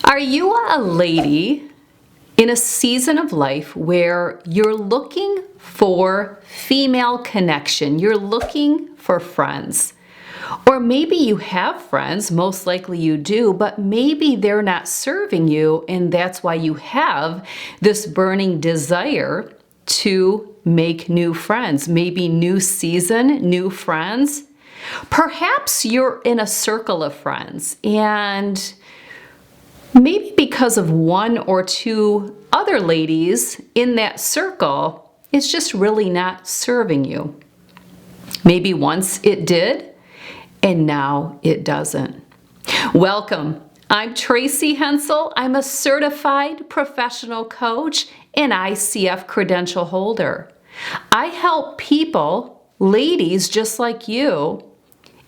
Are you a lady in a season of life where you're looking for female connection? You're looking for friends. Or maybe you have friends, most likely you do, but maybe they're not serving you, and that's why you have this burning desire to make new friends. Maybe new season, new friends. Perhaps you're in a circle of friends, and maybe because of one or two other ladies in that circle, it's just really not serving you. Maybe once it did, and now it doesn't. Welcome. I'm Tracy Hensel. I'm a certified professional coach and ICF credential holder. I help people, ladies just like you,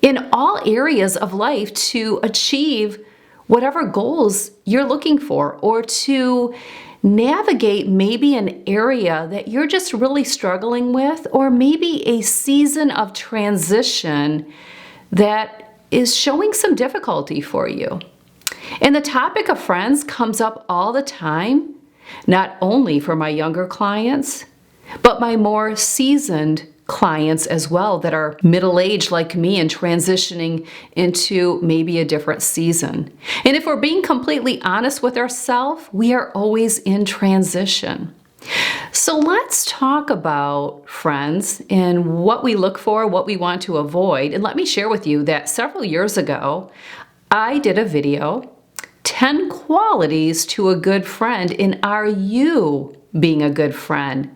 in all areas of life to achieve whatever goals you're looking for, or to navigate maybe an area that you're just really struggling with, or maybe a season of transition that is showing some difficulty for you. And the topic of friends comes up all the time, not only for my younger clients, but my more seasoned clients as well that are middle-aged like me and transitioning into maybe a different season. And if we're being completely honest with ourselves, we are always in transition. So let's talk about friends and what we look for, what we want to avoid. And let me share with you that several years ago, I did a video, 10 qualities to a good friend, and are you being a good friend?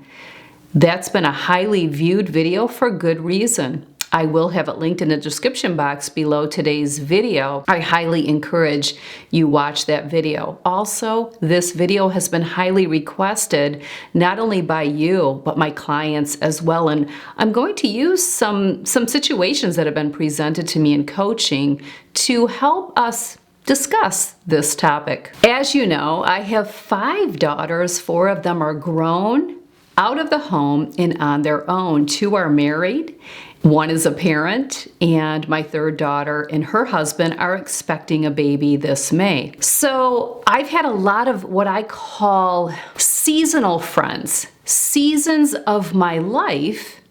That's been a highly viewed video for good reason. I will have it linked in the description box below today's video. I highly encourage you watch that video. Also, this video has been highly requested, not only by you, but my clients as well. And I'm going to use some situations that have been presented to me in coaching to help us discuss this topic. As you know, I have 5 daughters. 4 of them are grown, out of the home, and on their own. 2 are married. 1 is a parent, and my 3rd daughter and her husband are expecting a baby this May. So I've had a lot of what I call seasonal friends. Seasons of my life,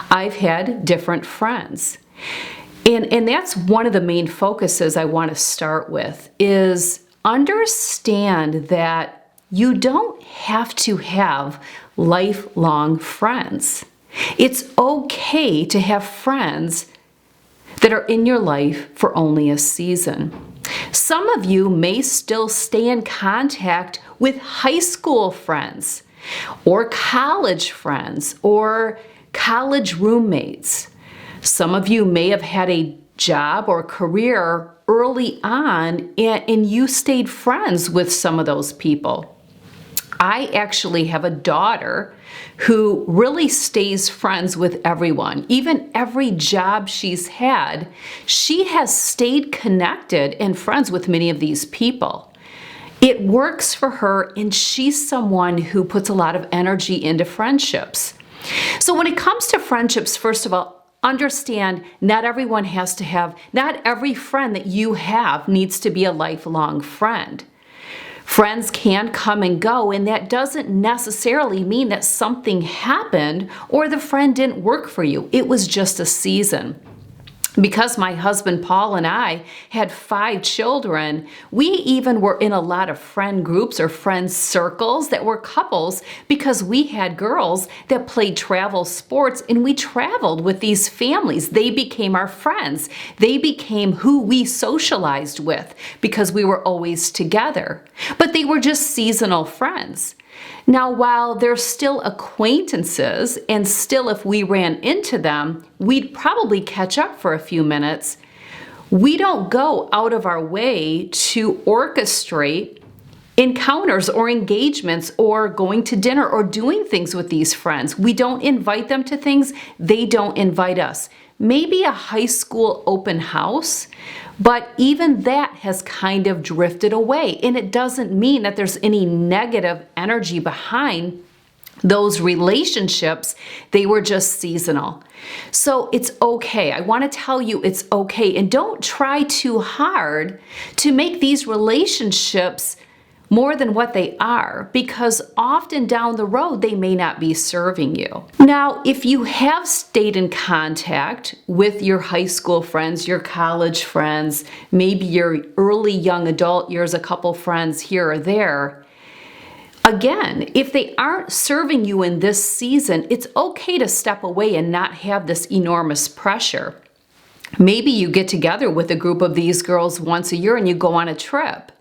I've had different friends. And that's one of the main focuses I want to start with, is understand that you don't have to have lifelong friends. It's okay to have friends that are in your life for only a season. Some of you may still stay in contact with high school friends, or college friends, or college roommates. Some of you may have had a job or career early on, and you stayed friends with some of those people. I actually have a daughter who really stays friends with everyone. Even every job she's had, she has stayed connected and friends with many of these people. It works for her, and she's someone who puts a lot of energy into friendships. So when it comes to friendships, first of all, understand not every friend that you have needs to be a lifelong friend. Friends can come and go, and that doesn't necessarily mean that something happened or the friend didn't work for you. It was just a season. Because my husband Paul and I had 5 children, we even were in a lot of friend groups or friend circles that were couples, because we had girls that played travel sports, and we traveled with these families. They became our friends. They became who we socialized with because we were always together. But they were just seasonal friends. Now, while they're still acquaintances, and still if we ran into them, we'd probably catch up for a few minutes, we don't go out of our way to orchestrate encounters or engagements or going to dinner or doing things with these friends. We don't invite them to things. They don't invite us. Maybe a high school open house, but even that has kind of drifted away. And it doesn't mean that there's any negative energy behind those relationships, they were just seasonal. So it's okay. I want to tell you it's okay. And don't try too hard to make these relationships more than what they are, because often down the road they may not be serving you. Now, if you have stayed in contact with your high school friends, your college friends, maybe your early young adult years, a couple friends here or there, again, if they aren't serving you in this season, it's okay to step away and not have this enormous pressure. Maybe you get together with a group of these girls once a year and you go on a trip.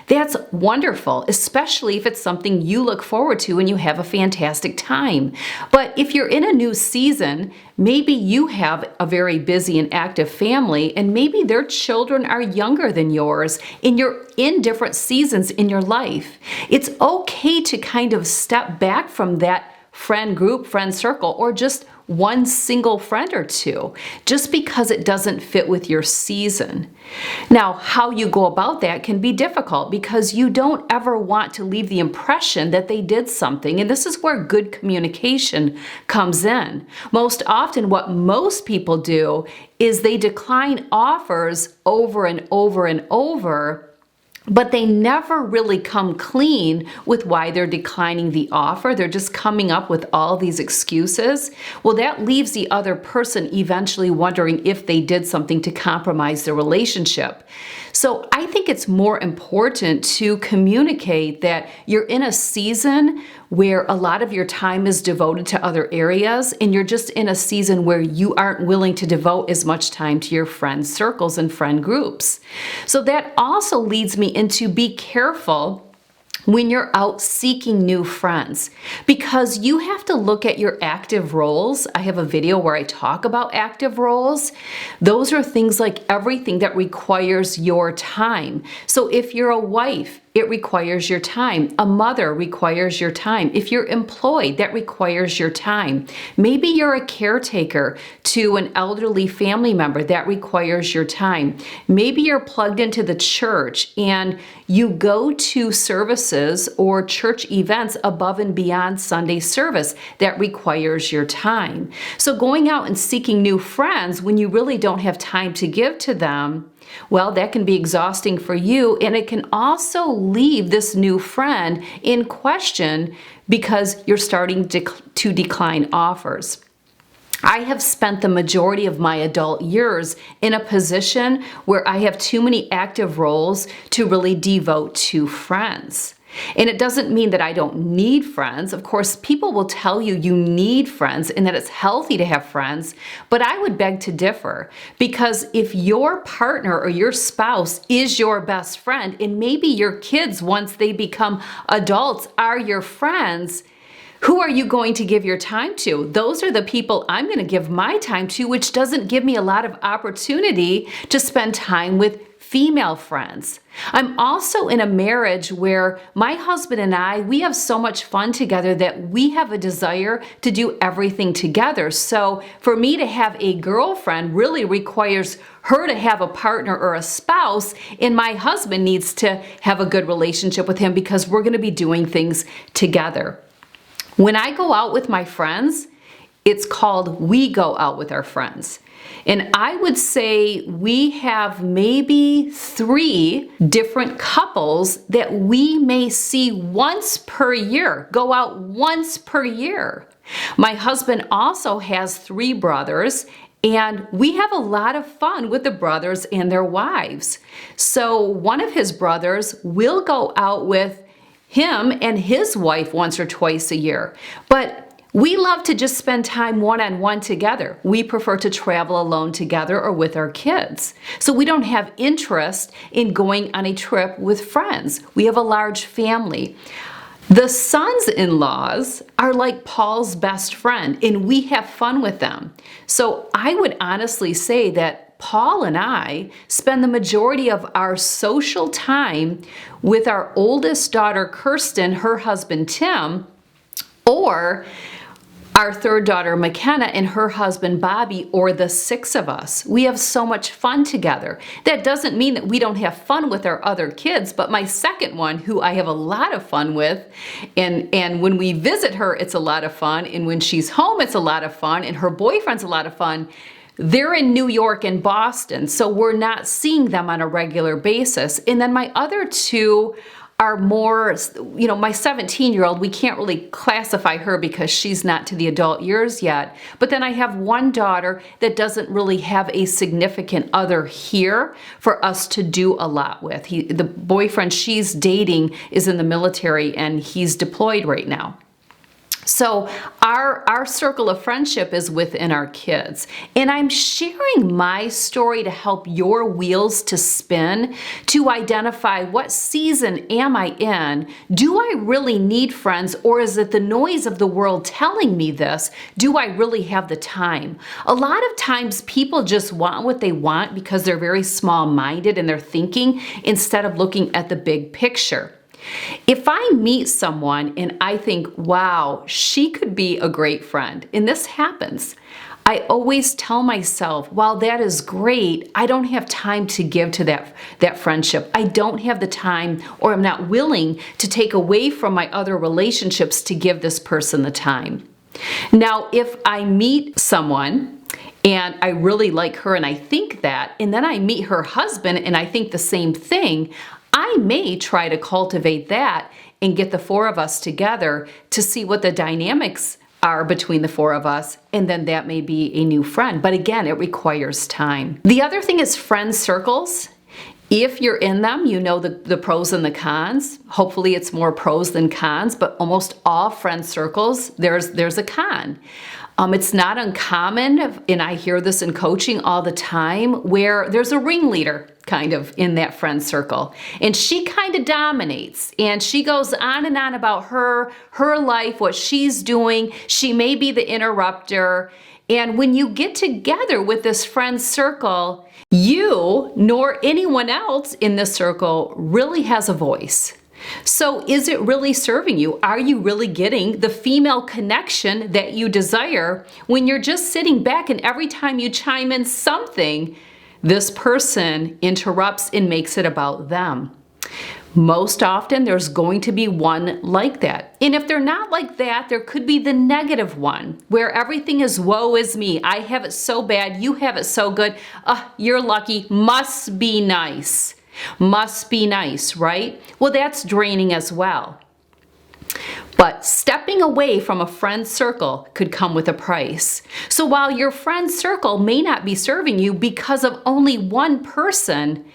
That's wonderful, especially if it's something you look forward to and you have a fantastic time. But if you're in a new season, maybe you have a very busy and active family, and maybe their children are younger than yours, and you're in different seasons in your life. It's okay to kind of step back from that friend group, friend circle, or just one single friend or two, just because it doesn't fit with your season. Now, how you go about that can be difficult because you don't ever want to leave the impression that they did something, and this is where good communication comes in. Most often, what most people do is they decline offers over and over and over, but they never really come clean with why they're declining the offer. They're just coming up with all these excuses. Well, that leaves the other person eventually wondering if they did something to compromise the relationship. So I think it's more important to communicate that you're in a season where a lot of your time is devoted to other areas, and you're just in a season where you aren't willing to devote as much time to your friend circles and friend groups. So that also leads me into be careful when you're out seeking new friends, because you have to look at your active roles. I have a video where I talk about active roles. Those are things like everything that requires your time. So if you're a wife, it requires your time. A mother requires your time. If you're employed, that requires your time. Maybe you're a caretaker to an elderly family member, that requires your time. Maybe you're plugged into the church and you go to services or church events above and beyond Sunday service, that requires your time. So going out and seeking new friends when you really don't have time to give to them, well, that can be exhausting for you, and it can also leave this new friend in question because you're starting to decline offers. I have spent the majority of my adult years in a position where I have too many active roles to really devote to friends. And it doesn't mean that I don't need friends. Of course, people will tell you you need friends and that it's healthy to have friends, but I would beg to differ, because if your partner or your spouse is your best friend, and maybe your kids, once they become adults, are your friends, who are you going to give your time to? Those are the people I'm going to give my time to, which doesn't give me a lot of opportunity to spend time with female friends. I'm also in a marriage where my husband and I, we have so much fun together that we have a desire to do everything together. So for me to have a girlfriend really requires her to have a partner or a spouse, and my husband needs to have a good relationship with him because we're going to be doing things together. When I go out with my friends, it's called we go out with our friends. And I would say we have maybe 3 different couples that we may see once per year, go out once per year. My husband also has 3 brothers, and we have a lot of fun with the brothers and their wives. So one of his brothers will go out with him and his wife once or twice a year. But we love to just spend time one-on-one together. We prefer to travel alone together or with our kids. So we don't have interest in going on a trip with friends. We have a large family. The sons-in-laws are like Paul's best friend, and we have fun with them. So I would honestly say that Paul and I spend the majority of our social time with our oldest daughter, Kirsten, her husband, Tim, or Our third daughter, McKenna, and her husband, Bobby, or the six of us. We have so much fun together. That doesn't mean that we don't have fun with our other kids, but my second one, who I have a lot of fun with, and when we visit her, it's a lot of fun, and when she's home, it's a lot of fun, and her boyfriend's a lot of fun. They're in New York and Boston, so we're not seeing them on a regular basis. And then my other two are more, my 17-year-old, we can't really classify her because she's not to the adult years yet. But then I have one daughter that doesn't really have a significant other here for us to do a lot with. The boyfriend she's dating is in the military and he's deployed right now. So our circle of friendship is within our kids. And I'm sharing my story to help your wheels to spin, to identify what season am I in? Do I really need friends, or is it the noise of the world telling me this? Do I really have the time? A lot of times people just want what they want because they're very small-minded in their thinking instead of looking at the big picture. If I meet someone and I think, wow, she could be a great friend, and this happens, I always tell myself, while that is great, I don't have time to give to that friendship. I don't have the time, or I'm not willing to take away from my other relationships to give this person the time. Now, if I meet someone and I really like her and I think that, and then I meet her husband and I think the same thing, I may try to cultivate that and get the four of us together to see what the dynamics are between the four of us, and then that may be a new friend. But again, it requires time. The other thing is friend circles. If you're in them, you know the pros and the cons. Hopefully it's more pros than cons, but almost all friend circles, there's a con. It's not uncommon, and I hear this in coaching all the time, where there's a ringleader kind of in that friend circle. And she kind of dominates, and she goes on and on about her life, what she's doing. She may be the interrupter. And when you get together with this friend circle, you nor anyone else in this circle really has a voice. So is it really serving you? Are you really getting the female connection that you desire when you're just sitting back and every time you chime in something, this person interrupts and makes it about them? Most often there's going to be one like that. And if they're not like that, there could be the negative one where everything is woe is me. I have it so bad, you have it so good. You're lucky, must be nice. Must be nice, right? Well, that's draining as well. But stepping away from a friend circle could come with a price. So while your friend circle may not be serving you because of only one person,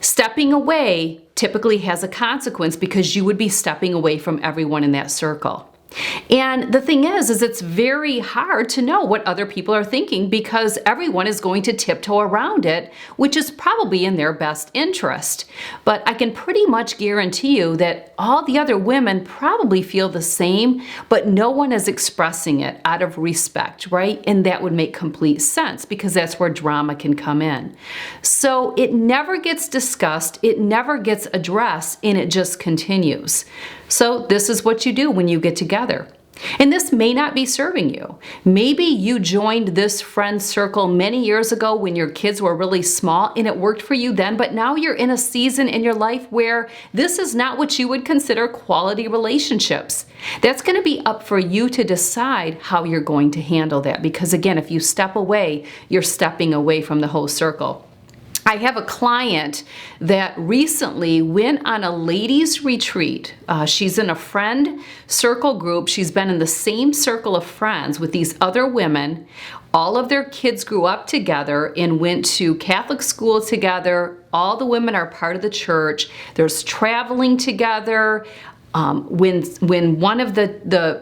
stepping away typically has a consequence because you would be stepping away from everyone in that circle. And the thing is it's very hard to know what other people are thinking because everyone is going to tiptoe around it, which is probably in their best interest. But I can pretty much guarantee you that all the other women probably feel the same, but no one is expressing it out of respect, right? And that would make complete sense because that's where drama can come in. So it never gets discussed, it never gets addressed, and it just continues. So this is what you do when you get together. And this may not be serving you. Maybe you joined this friend circle many years ago when your kids were really small and it worked for you then, but now you're in a season in your life where this is not what you would consider quality relationships. That's going to be up for you to decide how you're going to handle that because again, if you step away, you're stepping away from the whole circle. I have a client that recently went on a ladies' retreat. She's in a friend circle group. She's been in the same circle of friends with these other women. All of their kids grew up together and went to Catholic school together. All the women are part of the church. There's traveling together. When one of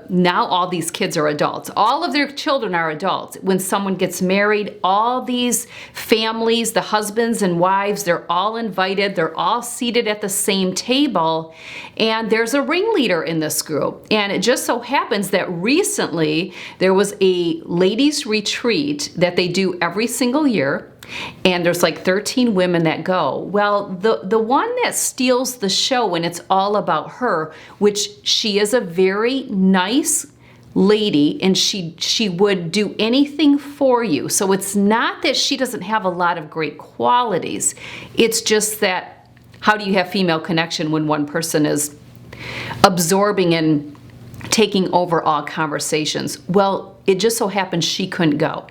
now all these kids are adults, all of their children are adults. When someone gets married, all these families, the husbands and wives, they're all invited, they're all seated at the same table, and there's a ringleader in this group. And it just so happens that recently there was a ladies' retreat that they do every single year. And there's like 13 women that go. Well, the one that steals the show, and it's all about her, which she is a very nice, lady, and she would do anything for you. So it's not that she doesn't have a lot of great qualities. It's just that, how do you have female connection when one person is absorbing and taking over all conversations? Well, it just so happened she couldn't go.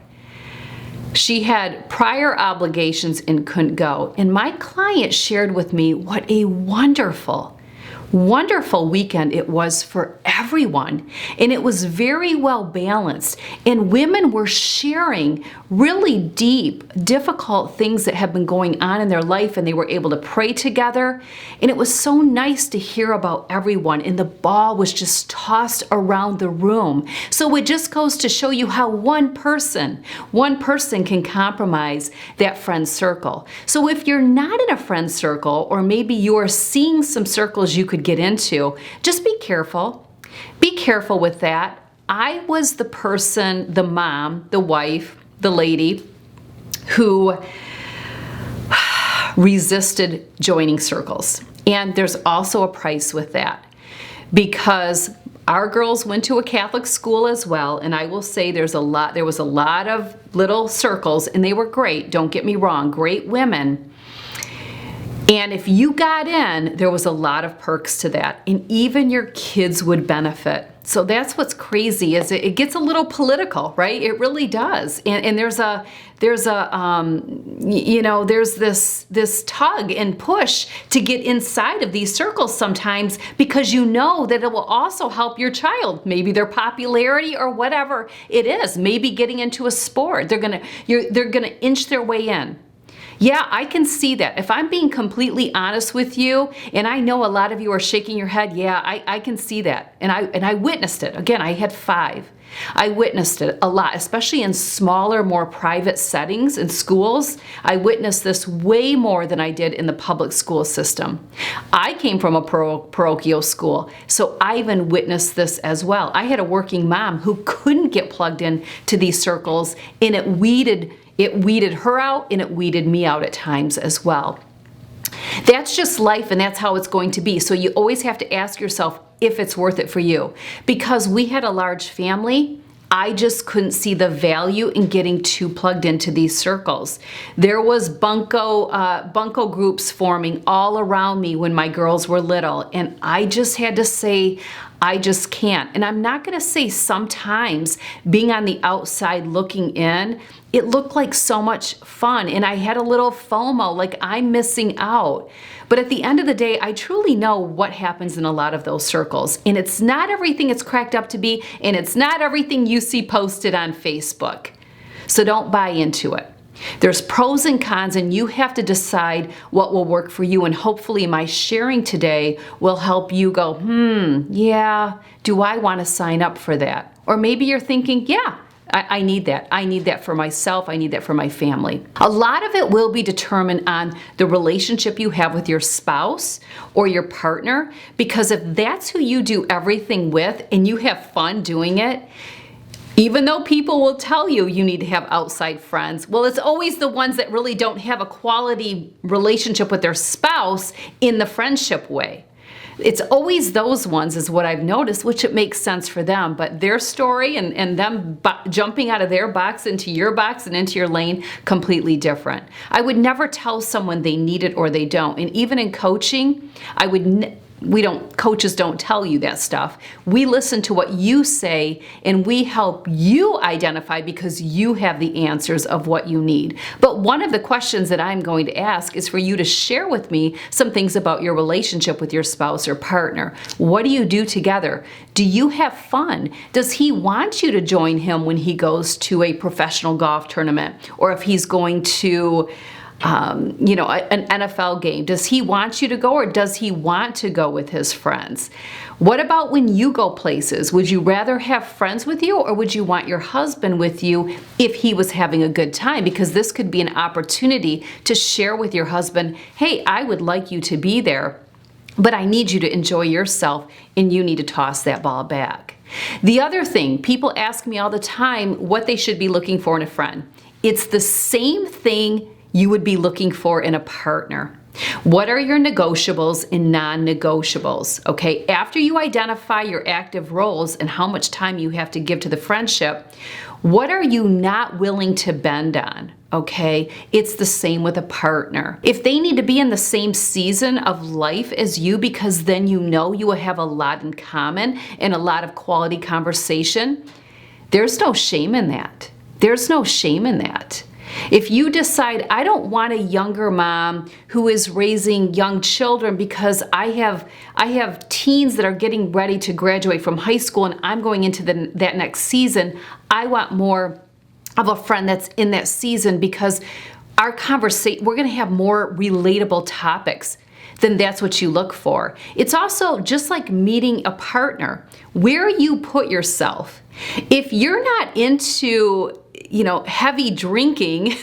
She had prior obligations and couldn't go. And my client shared with me what a wonderful weekend it was for everyone. And it was very well balanced. And women were sharing really deep, difficult things that have been going on in their life, and they were able to pray together. And it was so nice to hear about everyone. And the ball was just tossed around the room. So it just goes to show you how one person can compromise that friend circle. So if you're not in a friend circle, or maybe you're seeing some circles you could get into, just be careful. Be careful with that. I was the person, the mom, the wife, the lady who resisted joining circles. And there's also a price with that, because our girls went to a Catholic school as well, and I will say there was a lot of little circles, and they were great, don't get me wrong, great women. And if you got in, there was a lot of perks to that, and even your kids would benefit. So that's what's crazy, is it gets a little political, right? It really does. And there's this tug and push to get inside of these circles sometimes, because you know that it will also help your child, maybe their popularity or whatever it is, maybe getting into a sport. They're gonna inch their way in. Yeah, I can see that. If I'm being completely honest with you, and I know a lot of you are shaking your head, yeah, I can see that. And I witnessed it. Again, I had 5. I witnessed it a lot, especially in smaller, more private settings in schools. I witnessed this way more than I did in the public school system. I came from a parochial school, so I even witnessed this as well. I had a working mom who couldn't get plugged in to these circles, and it weeded her out, and it weeded me out at times as well. That's just life, and that's how it's going to be. So you always have to ask yourself if it's worth it for you. Because we had a large family, I just couldn't see the value in getting too plugged into these circles. There was bunco groups forming all around me when my girls were little, and I just had to say, I just can't. And I'm not gonna say sometimes being on the outside looking in, it looked like so much fun, and I had a little FOMO, like I'm missing out. But at the end of the day, I truly know what happens in a lot of those circles. And it's not everything it's cracked up to be, and it's not everything you see posted on Facebook. So don't buy into it. There's pros and cons, and you have to decide what will work for you. And hopefully my sharing today will help you go, yeah, do I want to sign up for that? Or maybe you're thinking, yeah, I need that. I need that for myself. I need that for my family. A lot of it will be determined on the relationship you have with your spouse or your partner, because if that's who you do everything with and you have fun doing it, even though people will tell you you need to have outside friends, well, it's always the ones that really don't have a quality relationship with their spouse in the friendship way. It's always those ones is what I've noticed, which it makes sense for them, but their story and them jumping out of their box into your box and into your lane, completely different. I would never tell someone they need it or they don't. And even in coaching, coaches don't tell you that stuff. We listen to what you say, and we help you identify, because you have the answers of what you need. But one of the questions that I'm going to ask is for you to share with me some things about your relationship with your spouse or partner. What do you do together? Do you have fun? Does he want you to join him when he goes to a professional golf tournament, or if he's going to an NFL game? Does he want you to go, or does he want to go with his friends? What about when you go places? Would you rather have friends with you, or would you want your husband with you if he was having a good time? Because this could be an opportunity to share with your husband, hey, I would like you to be there, but I need you to enjoy yourself, and you need to toss that ball back. The other thing, people ask me all the time what they should be looking for in a friend. It's the same thing you would be looking for in a partner. What are your negotiables and non-negotiables? Okay, after you identify your active roles and how much time you have to give to the friendship, what are you not willing to bend on? Okay, it's the same with a partner. If they need to be in the same season of life as you, because then you know you will have a lot in common and a lot of quality conversation, there's no shame in that. There's no shame in that. If you decide, I don't want a younger mom who is raising young children because I have teens that are getting ready to graduate from high school and I'm going into that next season, I want more of a friend that's in that season because our conversation, we're going to have more relatable topics. Then that's what you look for. It's also just like meeting a partner, where you put yourself. If you're not into heavy drinking,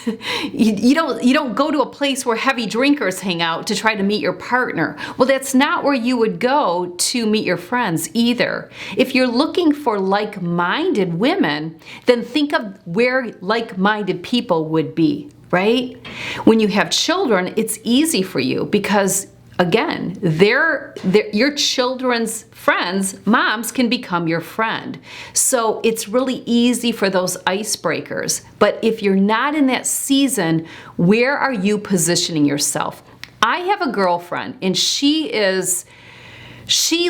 you don't go to a place where heavy drinkers hang out to try to meet your partner. Well, that's not where you would go to meet your friends either. If you're looking for like-minded women, then think of where like-minded people would be, right? When you have children, it's easy for you because again, your children's friends, moms, can become your friend. So it's really easy for those icebreakers. But if you're not in that season, where are you positioning yourself? I have a girlfriend and she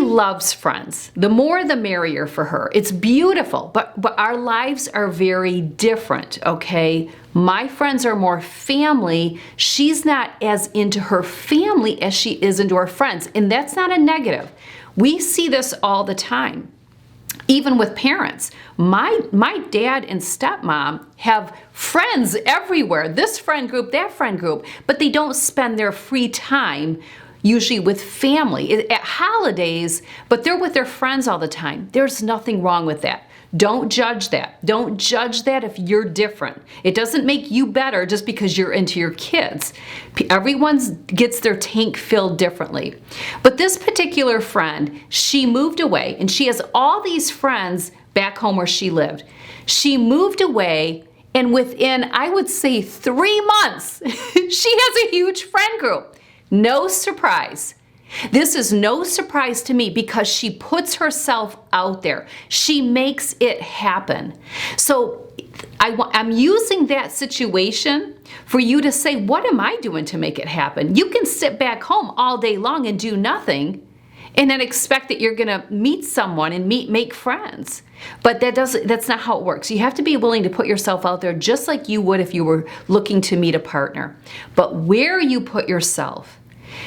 loves friends. The more the merrier for her. It's beautiful, but our lives are very different, okay? My friends are more family. She's not as into her family as she is into her friends, and that's not a negative. We see this all the time. Even with parents, my dad and stepmom have friends everywhere, this friend group, that friend group, but they don't spend their free time usually with family at holidays, but they're with their friends all the time. There's nothing wrong with that. Don't judge that. Don't judge that if you're different. It doesn't make you better just because you're into your kids. Everyone gets their tank filled differently. But this particular friend, she moved away and she has all these friends back home where she lived. She moved away and within, I would say 3 months, she has a huge friend group. No surprise. This is no surprise to me because she puts herself out there. She makes it happen. So I'm using that situation for you to say, what am I doing to make it happen? You can sit back home all day long and do nothing and then expect that you're gonna meet someone and make friends. But that's not how it works. You have to be willing to put yourself out there just like you would if you were looking to meet a partner. But where you put yourself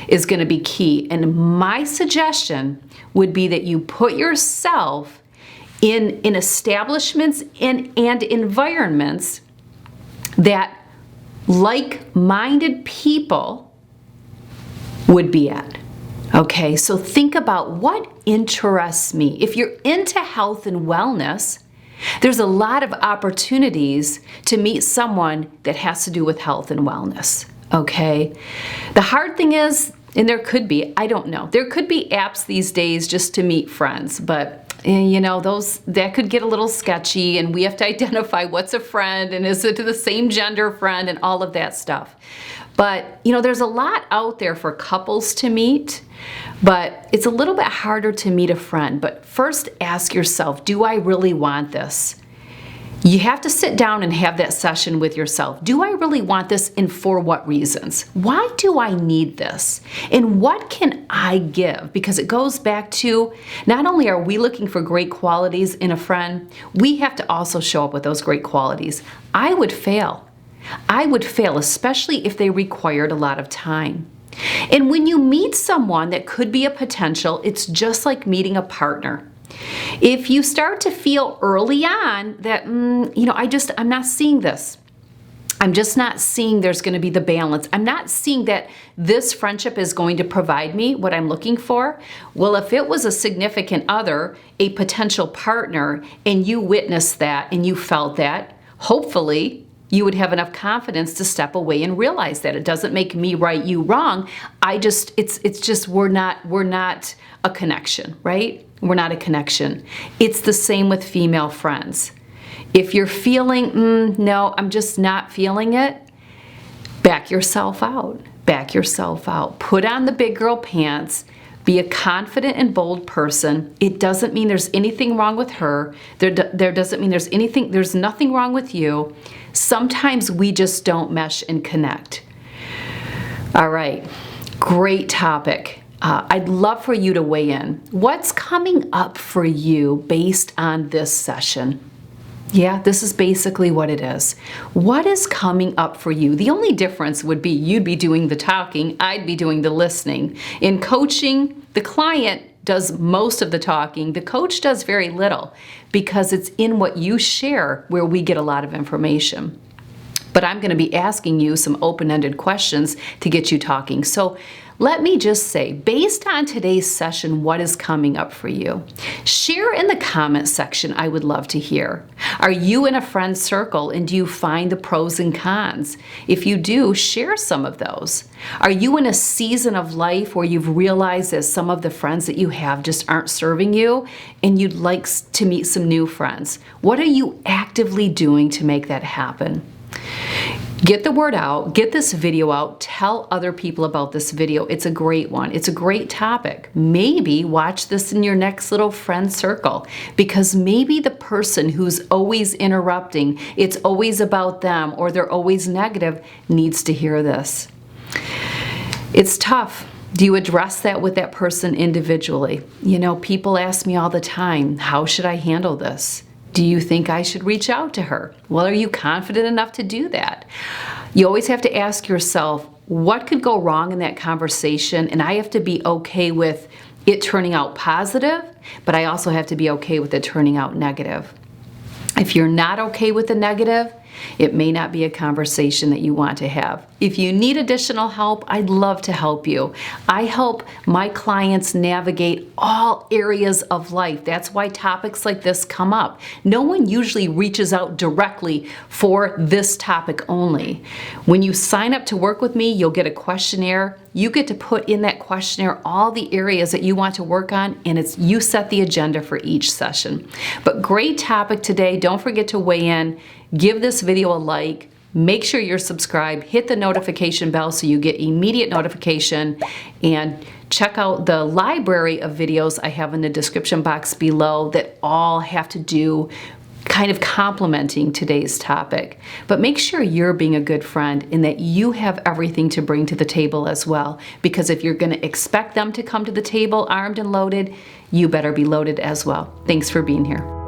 is going to be key. And my suggestion would be that you put yourself in establishments and environments that like-minded people would be at. Okay, so think about what interests me. If you're into health and wellness, there's a lot of opportunities to meet someone that has to do with health and wellness. Okay, the hard thing is, and there could be, I don't know, there could be apps these days just to meet friends, but that could get a little sketchy and we have to identify what's a friend and is it the same gender friend and all of that stuff. But there's a lot out there for couples to meet, but it's a little bit harder to meet a friend. But first ask yourself, do I really want this? You have to sit down and have that session with yourself. Do I really want this and for what reasons? Why do I need this? And what can I give? Because it goes back to not only are we looking for great qualities in a friend, we have to also show up with those great qualities. I would fail. I would fail, especially if they required a lot of time. And when you meet someone that could be a potential, it's just like meeting a partner. If you start to feel early on that, I'm not seeing this. I'm just not seeing there's going to be the balance. I'm not seeing that this friendship is going to provide me what I'm looking for. Well, if it was a significant other, a potential partner, and you witnessed that and you felt that, hopefully you would have enough confidence to step away and realize that it doesn't make me right, you wrong. It's just we're not a connection, right? We're not a connection. It's the same with female friends. If you're feeling, no, I'm just not feeling it, back yourself out. Attack yourself out. Put on the big girl pants. Be a confident and bold person. It doesn't mean there's anything wrong with her. There doesn't mean there's nothing wrong with you. Sometimes we just don't mesh and connect. All right, great topic. I'd love for you to weigh in. What's coming up for you based on this session? Yeah, this is basically what it is. What is coming up for you? The only difference would be you'd be doing the talking, I'd be doing the listening. In coaching, the client does most of the talking. The coach does very little because it's in what you share where we get a lot of information. But I'm going to be asking you some open-ended questions to get you talking. So let me just say, based on today's session, what is coming up for you? Share in the comment section. I would love to hear. Are you in a friend circle and do you find the pros and cons? If you do, share some of those. Are you in a season of life where you've realized that some of the friends that you have just aren't serving you and you'd like to meet some new friends? What are you actively doing to make that happen? Get the word out, get this video out, tell other people about this video. It's a great one. It's a great topic. Maybe watch this in your next little friend circle because maybe the person who's always interrupting, it's always about them or they're always negative, needs to hear this. It's tough. Do you address that with that person individually? You know, people ask me all the time, how should I handle this? Do you think I should reach out to her? Well, are you confident enough to do that? You always have to ask yourself, what could go wrong in that conversation? And I have to be okay with it turning out positive, but I also have to be okay with it turning out negative. If you're not okay with the negative, it may not be a conversation that you want to have. If you need additional help, I'd love to help you. I help my clients navigate all areas of life. That's why topics like this come up. No one usually reaches out directly for this topic only. When you sign up to work with me, you'll get a questionnaire. You get to put in that questionnaire all the areas that you want to work on, and you set the agenda for each session. But great topic today. Don't forget to weigh in. Give this video a like. Make sure you're subscribed. Hit the notification bell so you get immediate notification. And check out the library of videos I have in the description box below that all have to do kind of complementing today's topic. But make sure you're being a good friend and that you have everything to bring to the table as well. Because if you're going to expect them to come to the table armed and loaded, you better be loaded as well. Thanks for being here.